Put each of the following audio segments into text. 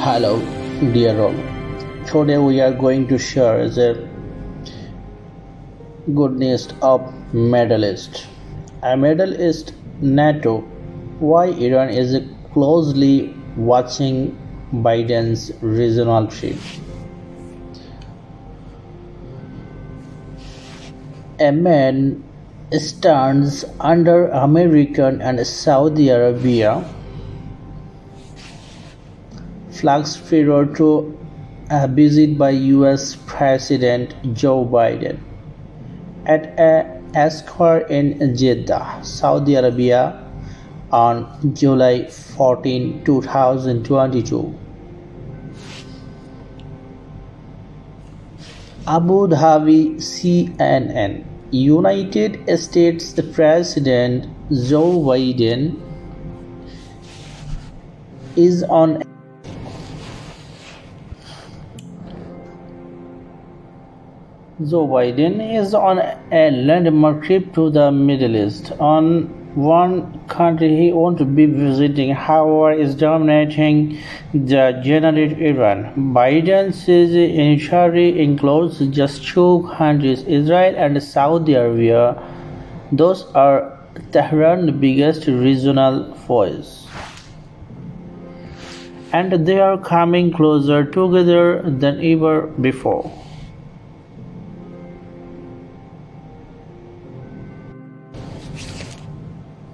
Hello, dear all. Today we are going to share the good news of Middle East. A Middle East NATO. Why Iran is closely watching Biden's regional trip. Yemen stands under American and Saudi Arabia flags prior to a visit by US President Joe Biden at a square in Jeddah, Saudi Arabia on July 14, 2022. Abu Dhabi CNN. United States President Joe Biden is on a landmark trip to the Middle East. On one country he won't be visiting, however, is dominating the general Iran. Biden's initiative includes just two countries, Israel and Saudi Arabia. Those are Tehran's biggest regional foes, and they are coming closer together than ever before.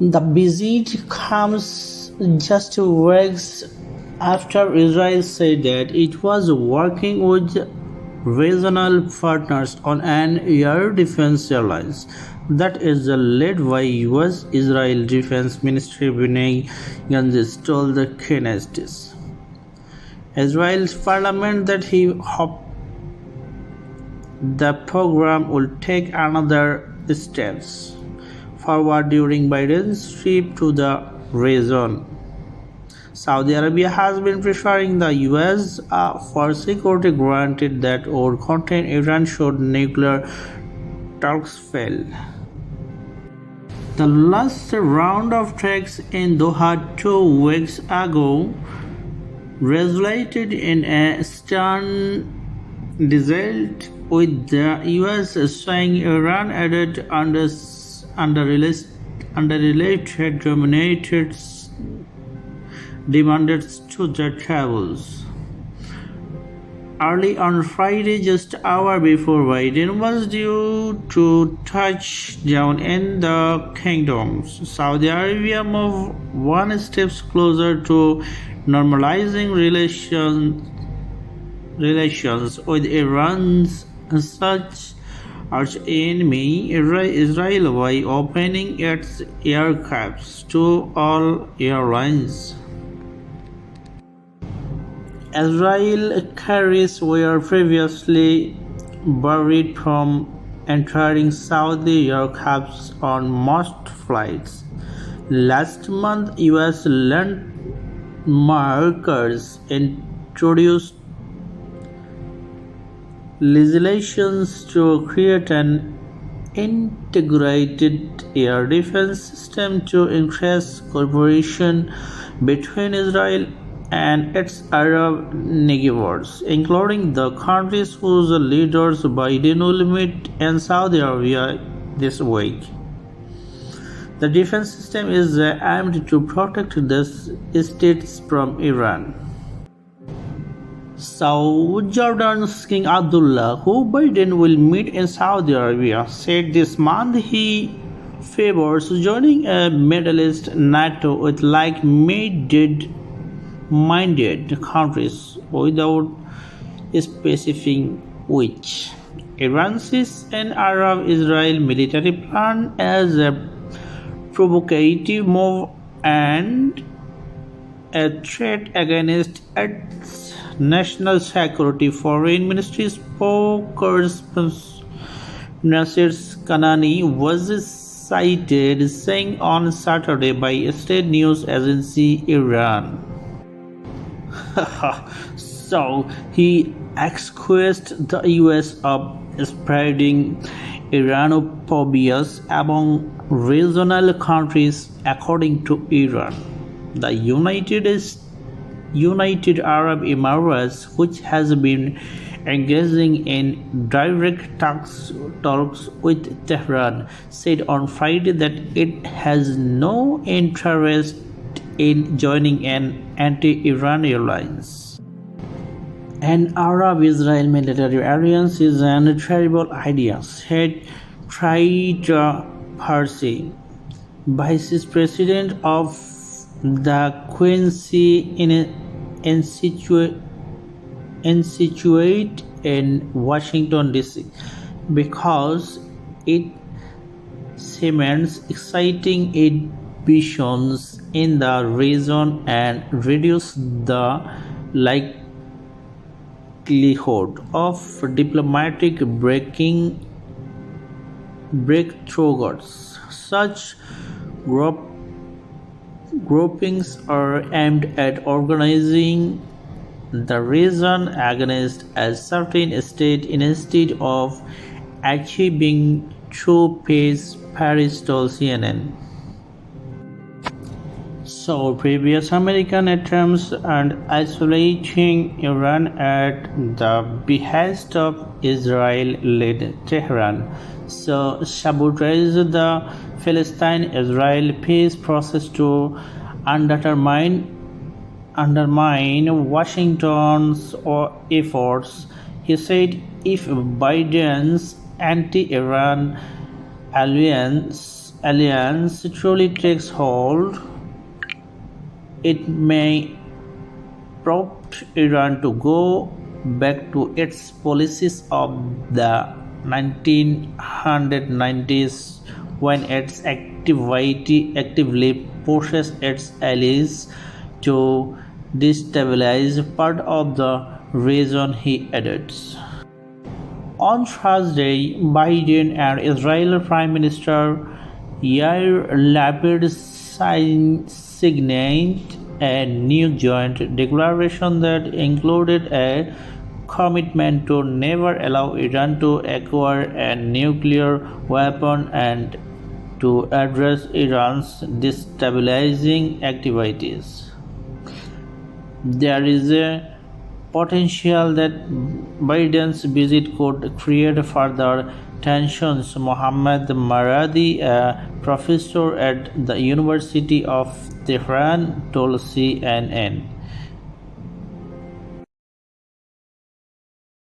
The visit comes just weeks after Israel said that it was working with regional partners on an air defense alliance that is led by U.S. Israel Defense Minister Benny Gantz told the Knesset. Israel's parliament that he hoped the program will take another steps forward during Biden's trip to the region. Saudi Arabia has been pressuring the US for security granted that would contain Iran should nuclear talks fail. The last round of talks in Doha 2 weeks ago resulted in a stern result, with the US saying Iran added unrelated dominated demands to the travels. Early on Friday, just hours before Biden was due to touch down in the kingdom, Saudi Arabia moved one step closer to normalizing relations with Iran's such arch enemy Israel by opening its aircrafts to all airlines. Israel carriers were previously barred from entering Saudi aircrafts on most flights. Last month, US lawmakers introduced legislation to create an integrated air defense system to increase cooperation between Israel and its Arab neighbors, including the countries whose leaders Biden will meet in Saudi Arabia this week. The defense system is aimed to protect the states from Iran. Saudi Jordan's King Abdullah, who Biden will meet in Saudi Arabia, said this month he favors joining a Middle East NATO with like-minded countries without specifying which. Iran sees an Arab-Israel military plan as a provocative move and a threat against its national security. Foreign Ministry spokesperson Nasser Kanani was cited saying on Saturday by state news agency Iran. So he accused the US of spreading Iranophobia among regional countries. According to Iran, the United United Arab Emirates, which has been engaging in direct talks with Tehran, said on Friday that it has no interest in joining an anti-Iran alliance. An Arab-Israel military alliance is a terrible idea, said Trita Parsi, Vice President of the Quincy Institute in Washington, D.C., because it cements exciting ambitions in the region and reduces the likelihood of diplomatic breakthroughs. Such groupings are aimed at organizing the region against a certain state instead of achieving true peace, Paris told CNN. So, previous American attempts at isolating Iran at the behest of Israel led Tehran so sabotage the Palestine-Israel peace process to undermine Washington's efforts. He said if Biden's anti-Iran alliance truly takes hold, it may prompt Iran to go back to its policies of the 1990s when it actively pushes its allies to destabilize part of the region, he added. On Thursday, Biden and Israel Prime Minister Yair Lapid signed a new joint declaration that included a commitment to never allow Iran to acquire a nuclear weapon and to address Iran's destabilizing activities. There is a potential that Biden's visit could create further tensions, Mohammad Maradi, a professor at the University of Tehran, told CNN.